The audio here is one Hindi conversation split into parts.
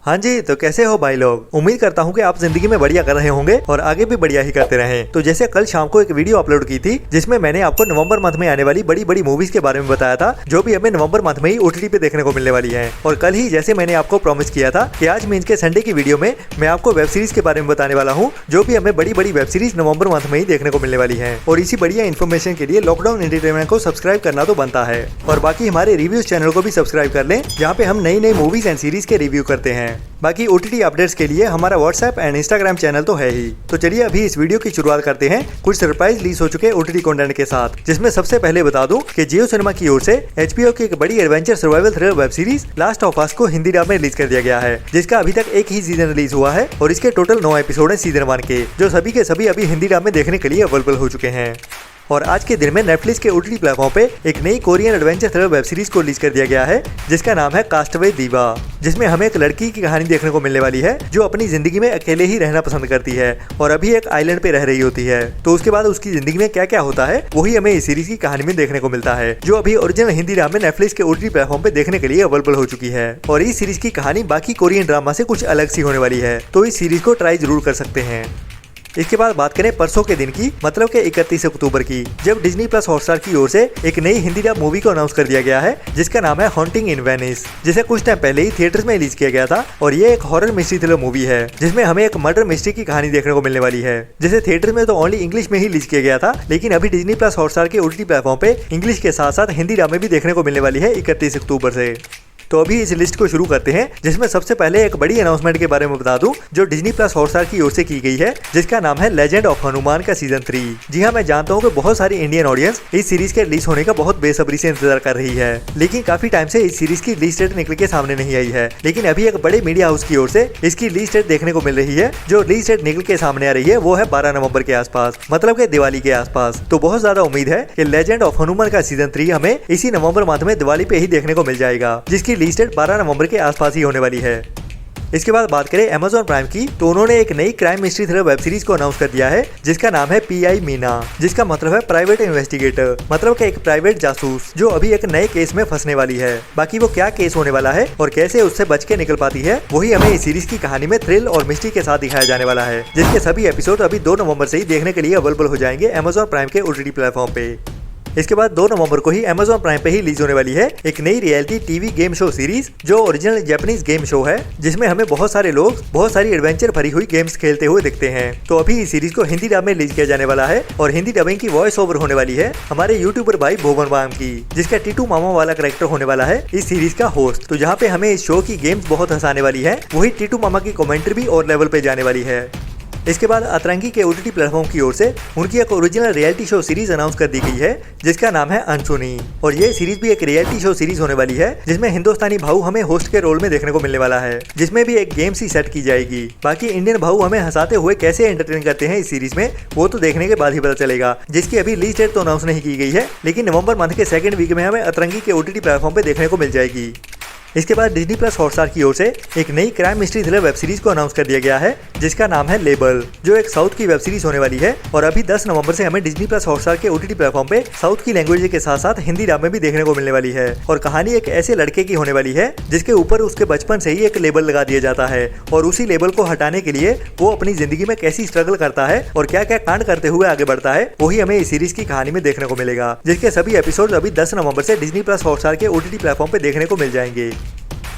हाँ जी, तो कैसे हो भाई लोग। उम्मीद करता हूँ कि आप जिंदगी में बढ़िया कर रहे होंगे और आगे भी बढ़िया ही करते रहें। तो जैसे कल शाम को एक वीडियो अपलोड की थी जिसमें मैंने आपको नवंबर मंथ में आने वाली बड़ी बड़ी मूवीज के बारे में बताया था जो भी हमें नवंबर मंथ में ही ओटीटी पे देखने को मिलने वाली है। और कल ही जैसे मैंने आपको प्रॉमिस किया था कि आज मींस के संडे की वीडियो में मैं आपको वेब सीरीज के बारे में बताने वाला हूँ जो भी हमें बड़ी बड़ी वेब सीरीज नवंबर मंथ में ही देखने को मिलने वाली है। और इसी बढ़िया इन्फॉर्मेशन के लिए लॉकडाउन एंटरटेनमेंट को सब्सक्राइब करना तो बनता है और बाकी हमारे रिव्यूज चैनल को भी सब्सक्राइब कर लें जहाँ पे हम नई नई मूवीज एंड सीरीज के रिव्यू करते हैं। बाकी ओटीटी अपडेट्स के लिए हमारा व्हाट्सएप एंड इंस्टाग्राम चैनल तो है ही। तो चलिए अभी इस वीडियो की शुरुआत करते हैं कुछ सरप्राइज रिलीज हो चुके ओटीटी कंटेंट के साथ, जिसमें सबसे पहले बता दूं कि जियो सिनेमा की ओर से एचबीओ की एक बड़ी adventure survival thriller web series last of us को हिंदी डब में रिलीज कर दिया गया है, जिसका अभी तक एक ही सीजन रिलीज हुआ है और इसके टोटल 9 एपिसोड है सीजन 1 के, जो सभी के सभी अभी हिंदी डब में देखने के लिए अवेलेबल हो चुके हैं। और आज के दिन में नेटफ्लिक्स के ओटीटी प्लेटफॉर्म पे एक नई Korean adventure thriller web series को रिलीज कर दिया गया है जिसका नाम है कास्टअवे दीवा, जिसमें हमें एक लड़की की कहानी देखने को मिलने वाली है जो अपनी जिंदगी में अकेले ही रहना पसंद करती है और अभी एक आइलैंड पे रह रही होती है। तो उसके बाद उसकी जिंदगी में क्या क्या होता है वही हमें इस सीरीज की कहानी में देखने को मिलता है, जो अभी ओरिजिनल हिंदी डब में नेटफ्लिक्स के ओटीटी प्लेटफॉर्म पे देखने के लिए अवेलेबल हो चुकी है। और इस सीरीज की कहानी बाकी कोरियन ड्रामा से कुछ अलग सी होने वाली है, तो इस सीरीज को ट्राई जरूर कर सकते हैं। इसके बाद बात करें परसों के दिन की, मतलब के 31 अक्टूबर की, जब डिज्नी प्लस हॉटस्टार की ओर से एक नई हिंदी डब मूवी को अनाउंस कर दिया गया है जिसका नाम है हॉन्टिंग इन वेनिस, जिसे कुछ टाइम पहले ही थिएटर्स में रिलीज किया गया था। और ये एक हॉरर मिस्ट्री थ्रिलर मूवी है जिसमें हमें एक मर्डर मिस्ट्री की कहानी देखने को मिलने वाली है, जिसे थिएटर में तो ओनली इंग्लिश में ही रिलीज किया गया था, लेकिन अभी डिज्नी प्लस हॉटस्टार के ओटीटी प्लेटफॉर्म पे इंग्लिश के साथ साथ हिंदी डब में भी देखने को मिलने वाली है 31 अक्टूबर से। तो अभी इस लिस्ट को शुरू करते हैं, जिसमें सबसे पहले एक बड़ी अनाउंसमेंट के बारे में बता दूं जो डिज्नी प्लस हॉटस्टार की ओर से की गई है, जिसका नाम है लेजेंड ऑफ हनुमान का सीजन 3। जी हाँ, मैं जानता हूँ कि बहुत सारी इंडियन ऑडियंस इस सीरीज के रिलीज होने का बहुत बेसब्री से इंतजार कर रही है, लेकिन काफी टाइम से इस सीरीज की रिलीज डेट निकल के सामने नहीं आई है। लेकिन अभी एक बड़े मीडिया हाउस की ओर से इसकी रिलीज डेट देखने को मिल रही है, जो रिलीज डेट निकल के सामने आ रही है वो है 12 नवंबर के आसपास, मतलब के दिवाली के आसपास। तो बहुत ज्यादा उम्मीद है कि लेजेंड ऑफ हनुमान का सीजन 3 हमें इसी नवंबर मंथ में दिवाली पे ही देखने को मिल जाएगा, जिसकी रिलीज डेट 12 नवंबर के आसपास ही होने वाली है। इसके बाद बात करें Amazon प्राइम की, तो उन्होंने एक नई crime mystery thriller web series को अनाउंस कर दिया है जिसका नाम है पीआई मीना, जिसका मतलब है प्राइवेट इन्वेस्टिगेटर, मतलब कि एक प्राइवेट जासूस जो अभी एक नए केस में फंसने वाली है। बाकी वो क्या केस होने वाला है और कैसे उससे बच के निकल पाती है वही हमें इस सीरीज की कहानी में थ्रिल और मिस्ट्री के साथ दिखाया जाने वाला है, जिसके सभी एपिसोड अभी 2 नवंबर से ही देखने के लिए अवेलेबल हो जाएंगे Amazon प्राइम के ओटीटी प्लेटफॉर्म पे। इसके बाद 2 नवंबर को ही Amazon प्राइम पे ही रिलीज होने वाली है एक नई reality TV game show series जो ओरिजिनल जापानीज गेम शो है, जिसमें हमें बहुत सारे लोग बहुत सारी एडवेंचर भरी हुई गेम्स खेलते हुए दिखते हैं। तो अभी इस सीरीज को हिंदी डब में रिलीज किया जाने वाला है और हिंदी डबिंग की वॉइस ओवर होने वाली है हमारे यूट्यूबर भाई भुवन बाम की, जिसका टीटू मामा वाला कैरेक्टर होने वाला है इस सीरीज का होस्ट। तो जहाँ पे हमें इस शो की गेम्स बहुत हंसाने वाली है, वही टीटू मामा की कमेंट्री भी और लेवल पे जाने वाली है। इसके बाद अतरंगी के ओटीटी प्लेटफॉर्म की ओर से उनकी एक original reality show series announce कर दी गई है जिसका नाम है अनसुनी। और ये सीरीज भी एक रियलिटी शो सीरीज होने वाली है जिसमें हिंदुस्तानी भाऊ हमें होस्ट के रोल में देखने को मिलने वाला है, जिसमें भी एक गेम सी सेट की जाएगी। बाकी इंडियन भाऊ हमें हंसाते हुए कैसे एंटरटेन करते हैं इस सीरीज में वो तो देखने के बाद ही पता चलेगा, जिसकी अभी रिलीज डेट तो अनाउंस नहीं की गई है, लेकिन नवंबर मंथ के 2nd वीक में हमें अतरंगी के ओटीटी प्लेटफॉर्म पे देखने को मिल जाएगी। इसके बाद डिज्नी प्लस हॉटस्टार की ओर से एक नई crime mystery thriller web series को अनाउंस कर दिया गया है जिसका नाम है लेबल, जो एक साउथ की वेब सीरीज होने वाली है। और अभी 10 नवंबर से हमें डिज्नी प्लस हॉटस्टार के ओटीटी प्लेटफॉर्म पे साउथ की लैंग्वेज के साथ साथ हिंदी डब में भी देखने को मिलने वाली है। और कहानी एक ऐसे लड़के की होने वाली है जिसके ऊपर उसके बचपन से ही एक लेबल लगा दिया जाता है और उसी लेबल को हटाने के लिए वो अपनी जिंदगी में कैसी स्ट्रगल करता है और क्या क्या कांड करते हुए आगे बढ़ता है वही हमें इस सीरीज की कहानी में देखने को मिलेगा, जिसके सभी एपिसोड अभी 10 नवंबर से डिज्नी प्लस हॉटस्टार के ओटीटी प्लेटफॉर्म पे देखने को मिल जाएंगे।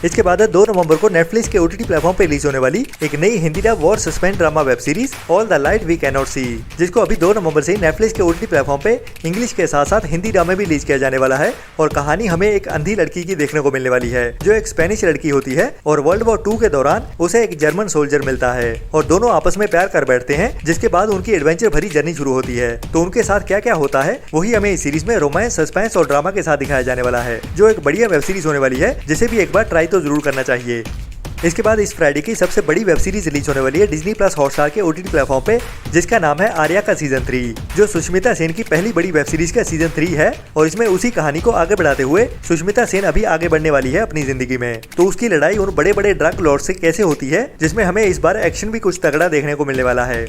इसके बाद 2 नवंबर को नेटफ्लिक्स के ओटीटी प्लेटफॉर्म पे रिलीज होने वाली एक नई Hindi dub war suspense drama web series all the light we can not see, जिसको अभी 2 नवंबर से ही नेटफ्लिक्स के ओटीटी प्लेटफॉर्म पे इंग्लिश के साथ साथ हिंदी डब में भी रिलीज किया जाने वाला है। और कहानी हमें एक अंधी लड़की की देखने को मिलने वाली है जो एक स्पेनिश लड़की होती है और वर्ल्ड वॉर 2 के दौरान उसे एक जर्मन सोल्जर मिलता है और दोनों आपस में प्यार कर बैठते हैं, जिसके बाद उनकी एडवेंचर भरी जर्नी शुरू होती है। तो उनके साथ क्या क्या होता है वही हमें इस सीरीज में रोमांस, सस्पेंस और ड्रामा के साथ दिखाया जाने वाला है, जो एक बढ़िया वेब सीरीज होने वाली है जिसे भी एक बार ट्राई तो जरूर करना चाहिए। इसके बाद इस फ्राइडे की सबसे बड़ी वेब सीरीज रिलीज होने वाली है डिज्नी प्लस हॉटस्टार के ओटीटी प्लेटफॉर्म पे, जिसका नाम है आर्या का सीजन 3, जो सुष्मिता सेन की पहली बड़ी वेब सीरीज का सीजन 3 है। और इसमें उसी कहानी को आगे बढ़ाते हुए सुष्मिता सेन अभी आगे बढ़ने वाली है अपनी जिंदगी में। तो उसकी लड़ाई उन बड़े बड़े ड्रग लॉर्ड से कैसे होती है, जिसमें हमें इस बार एक्शन भी कुछ तगड़ा देखने को मिलने वाला है।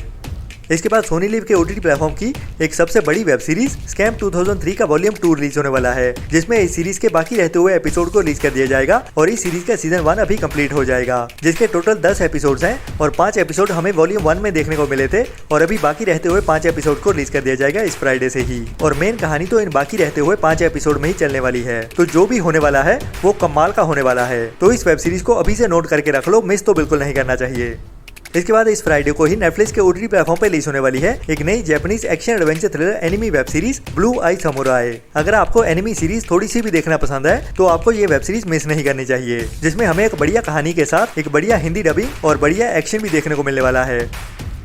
इसके बाद सोनी लिव के OTT प्लेटफॉर्म की एक सबसे बड़ी वेब सीरीज स्कैम 2003 का वॉल्यूम 2 रिलीज होने वाला है, जिसमें इस सीरीज के बाकी रहते हुए एपिसोड को रिलीज कर दिया जाएगा और इस सीरीज का सीजन 1 अभी कंप्लीट हो जाएगा, जिसके टोटल 10 एपिसोड्स हैं और 5 एपिसोड हमें वॉल्यूम 1 में देखने को मिले थे और अभी बाकी रहते हुए 5 एपिसोड को रिलीज कर दिया जाएगा इस फ्राइडे से ही। और मेन कहानी तो इन बाकी रहते हुए 5 एपिसोड में ही चलने वाली है, तो जो भी होने वाला है वो कमाल का होने वाला है। तो इस वेब सीरीज को अभी से नोट करके रख लो, मिस तो बिल्कुल नहीं करना चाहिए। इसके बाद इस फ्राइडे को ही नेटफ्लिक्स के OTT प्लेटफॉर्म पर रिलीज होने वाली है एक नई Japanese action adventure thriller anime web series blue eye samurai. अगर आपको एनिमी सीरीज थोड़ी सी भी देखना पसंद है तो आपको ये वेब सीरीज मिस नहीं करनी चाहिए, जिसमें हमें एक बढ़िया कहानी के साथ एक बढ़िया हिंदी डबिंग और बढ़िया एक्शन भी देखने को मिलने वाला है।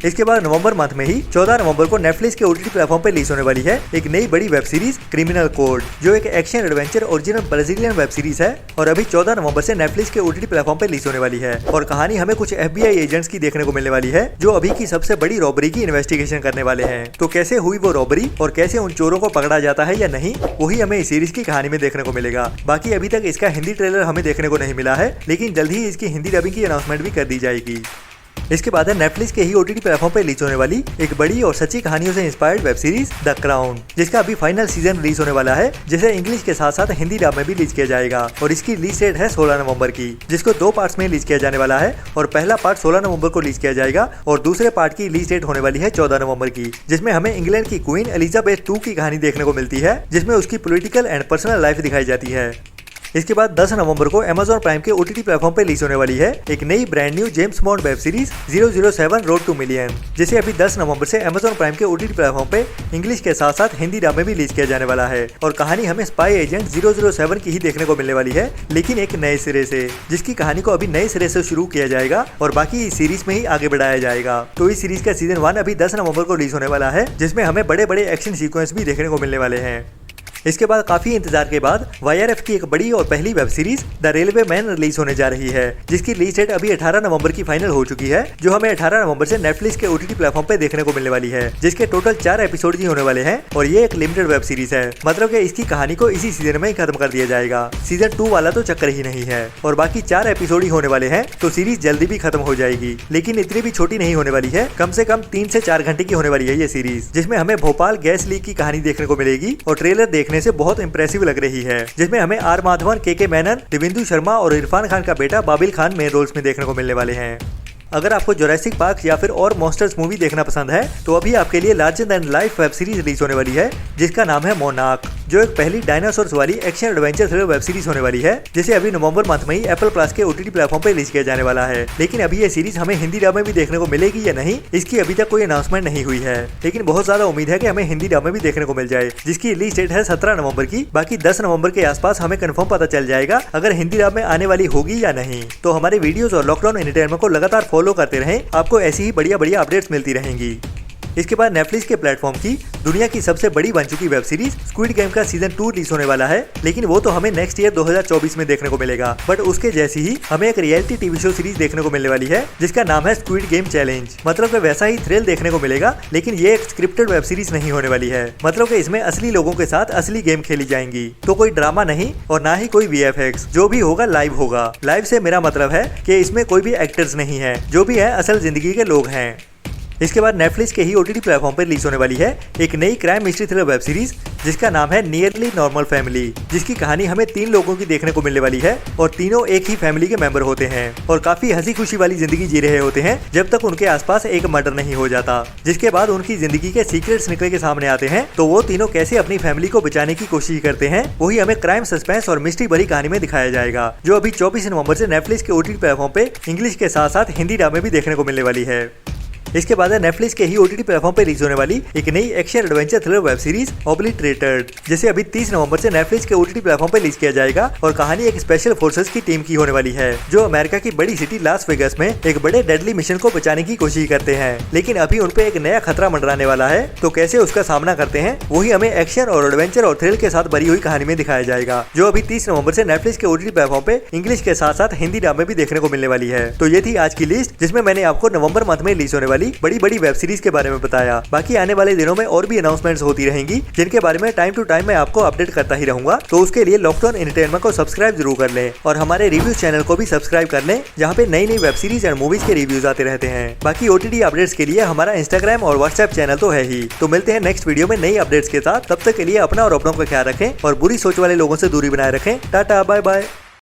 इसके बाद नवंबर मंथ में ही 14 नवंबर को नेटफ्लिक्स के OTT प्लेटफॉर्म पर रिलीज होने वाली है एक नई बड़ी वेब सीरीज क्रिमिनल कोड, जो एक action adventure original Brazilian web series है और अभी 14 नवंबर से नेटफ्लिक्स के OTT प्लेटफॉर्म पर रिलीज होने वाली है। और कहानी हमें कुछ FBI एजेंट्स की देखने को मिलने वाली है जो अभी की सबसे बड़ी रॉबरी की इन्वेस्टिगेशन करने वाले हैं। तो कैसे हुई वो रॉबरी और कैसे उन चोरों को पकड़ा जाता है या नहीं, वही हमें इस सीरीज की कहानी में देखने को मिलेगा। बाकी अभी तक इसका हिंदी ट्रेलर हमें देखने को नहीं मिला है, लेकिन जल्द ही इसकी हिंदी डबिंग की अनाउंसमेंट भी कर दी जाएगी। इसके बाद है नेटफ्लिक्स के ही OTT प्लेटफॉर्म पर रिलीज होने वाली एक बड़ी और सच्ची कहानियों से inspired web series the crown, जिसका अभी फाइनल सीजन रिलीज होने वाला है, जिसे इंग्लिश के साथ साथ हिंदी डब में भी रिलीज किया जाएगा। और इसकी रिलीज डेट है 16 नवंबर की, जिसको 2 पार्ट्स में रिलीज किया जाने वाला है। और पहला पार्ट 16 नवंबर को रिलीज किया जाएगा और दूसरे पार्ट की रिलीज डेट होने वाली है 14 नवंबर की, जिसमें हमें इंग्लैंड की क्वीन एलिजाबेथ II की कहानी देखने को मिलती है, जिसमें उसकी पॉलिटिकल एंड पर्सनल लाइफ दिखाई जाती है। इसके बाद 10 नवंबर को Amazon प्राइम के OTT प्लेटफॉर्म पर रिलीज होने वाली है एक नई brand new James bond web series 007 road two million, जिसे अभी 10 नवंबर से Amazon प्राइम के OTT प्लेटफॉर्म पे इंग्लिश के साथ साथ हिंदी डब में भी रिलीज किया जाने वाला है। और कहानी हमें स्पाई एजेंट 007 की ही देखने को मिलने वाली है, लेकिन एक नए सिरे से, जिसकी कहानी को अभी नए सिरे से शुरू किया जाएगा और बाकी इस सीरीज में ही आगे बढ़ाया जाएगा। तो इस सीरीज का सीजन 1 अभी 10 नवंबर को रिलीज होने वाला है, जिसमें हमें बड़े बड़े एक्शन सीक्वेंस भी देखने को मिलने वाले हैं। इसके बाद काफी इंतजार के बाद YRF की एक बड़ी और पहली web series the railway man release होने जा रही है, जिसकी रिलीज डेट अभी 18 नवंबर की फाइनल हो चुकी है, जो हमें 18 नवंबर से नेटफ्लिक्स के OTT प्लेटफॉर्म पे देखने को मिलने वाली है, जिसके टोटल 4 एपिसोड ही होने वाले हैं। और ये एक लिमिटेड वेब सीरीज है, मतलब कि इसकी कहानी को इसी सीजन में ही खत्म कर दिया जाएगा। सीजन 2 वाला तो चक्कर ही नहीं है और बाकी 4 एपिसोड ही होने वाले हैं, तो सीरीज जल्दी भी खत्म हो जाएगी। लेकिन इतनी भी छोटी नहीं होने वाली है, कम से कम 3 से 4 घंटे की होने वाली है ये सीरीज, जिसमें हमें भोपाल गैस लीक की कहानी देखने को मिलेगी और ट्रेलर देखने से बहुत इंप्रेसिव लग रही है, जिसमें हमें R माधवन, KK मेनन, देवेंदु शर्मा और इरफान खान का बेटा बाबिल खान मेन रोल्स में देखने को मिलने वाले हैं। अगर आपको जुरासिक पार्क या फिर और मॉन्स्टर्स मूवी देखना पसंद है तो अभी आपके लिए larger than life web series release होने वाली है, जिसका नाम है मोनार्क, जो एक पहली डायनासोर्स वाली action adventure thriller web series होने वाली है, जिसे अभी नवंबर मंथ में ही एप्पल प्लस के OTT प्लेटफॉर्म पर रिलीज किया जाने वाला है। लेकिन अभी ये सीरीज हमें हिंदी डब में भी देखने को मिलेगी या नहीं, इसकी अभी तक कोई अनाउंसमेंट नहीं हुई है, लेकिन बहुत ज्यादा उम्मीद है कि हमें हिंदी डब में भी देखने को मिल जाए, जिसकी रिलीज डेट है 17 नवंबर की। बाकी 10 नवंबर के आसपास हमें कंफर्म पता चल जाएगा अगर हिंदी डब में आने वाली होगी या नहीं। तो हमारे वीडियोस और लॉकडाउन एंटरटेनमेंट को लगातार फॉलो करते रहें, आपको ऐसी ही बढ़िया बढ़िया अपडेट्स मिलती रहेंगी। इसके बाद नेटफ्लिक्स के प्लेटफॉर्म की दुनिया की सबसे बड़ी बन चुकी वेब सीरीज स्क्विड गेम का सीजन 2 रिलीज होने वाला है, लेकिन वो तो हमें नेक्स्ट ईयर 2024 में देखने को मिलेगा। बट उसके जैसी ही हमें एक रियलिटी टीवी शो सीरीज देखने को मिलने वाली है, जिसका नाम है स्क्विड गेम चैलेंज। मतलब कि वैसा ही थ्रिल देखने को मिलेगा, लेकिन ये एक स्क्रिप्टेड वेब सीरीज नहीं होने वाली है। मतलब कि इसमें असली लोगों के साथ असली गेम खेली जाएंगी, तो कोई ड्रामा नहीं और ना ही कोई VFX। जो भी होगा लाइव होगा। लाइव से मेरा मतलब है कि इसमें कोई भी एक्टर्स नहीं है, जो भी है असल जिंदगी के लोग हैं। इसके बाद नेटफ्लिक्स के ही OTT प्लेटफॉर्म पर रिलीज होने वाली है एक नई crime mystery thriller web series, जिसका नाम है नियरली नॉर्मल फैमिली, जिसकी कहानी हमें 3 लोगों की देखने को मिलने वाली है और तीनों एक ही फैमिली के मेंबर होते हैं और काफी हंसी खुशी वाली जिंदगी जी रहे होते हैं जब तक उनके आसपास एक मर्डर नहीं हो जाता। जिसके बाद उनकी जिंदगी के सीक्रेट्स निकल के सामने आते हैं, तो वो तीनों कैसे अपनी फैमिली को बचाने की कोशिश करते हैं, वही हमें क्राइम सस्पेंस और मिस्ट्री भरी कहानी में दिखाया जाएगा, जो अभी 24 नवंबर से नेटफ्लिक्स के OTT प्लेटफॉर्म पे इंग्लिश के साथ साथ हिंदी डब में भी देखने को मिलने वाली है। इसके बाद है नेटफ्लिक्स के ही OTT प्लेटफॉर्म पर रिलीज होने वाली एक नई action adventure thriller web series obliterated, जिसे अभी 30 नवंबर से नेटफ्लिक्स के OTT प्लेटफॉर्म पर रिलीज किया जाएगा। और कहानी एक स्पेशल फोर्सेस की टीम की होने वाली है, जो अमेरिका की बड़ी सिटी लास वेगस में एक बड़े डेडली मिशन को बचाने की कोशिश करते हैं, लेकिन अभी उन पे एक नया खतरा मंडराने वाला है। तो कैसे उसका सामना करते हैं, वही हमें एक्शन और एडवेंचर और थ्रिल के साथ भरी हुई कहानी में दिखाया जाएगा, जो अभी 30 नवंबर से नेटफ्लिक्स के OTT प्लेटफॉर्म पे इंग्लिश के साथ साथ हिंदी डब में भी देखने को मिलने वाली है। तो ये थी आज की लिस्ट, जिसमें मैंने आपको नवंबर मंथ में रिलीज होने वाली बड़ी बड़ी वेब सीरीज के बारे में बताया। बाकी आने वाले दिनों में और भी अनाउंसमेंट्स होती रहेंगी जिनके बारे में टाइम टू टाइम मैं आपको अपडेट करता ही रहूंगा। तो उसके लिए लॉकडाउन एंटरटेनमेंट को सब्सक्राइब जरूर कर लें और हमारे रिव्यू चैनल को भी सब्सक्राइब कर लें, जहाँ पे नई नई वेब सीरीज एंड मूवीज के रिव्यूज आते रहते हैं। बाकी OTT अपडेट्स के लिए हमारा इंस्टाग्राम और व्हाट्सएप चैनल तो है ही। तो मिलते हैं नेक्स्ट वीडियो में नई अपडेट्स के साथ। तब तक के लिए अपना और अपनों का ख्याल रखें और बुरी सोच वाले लोगों से दूरी बनाए रखें। Tata bye bye.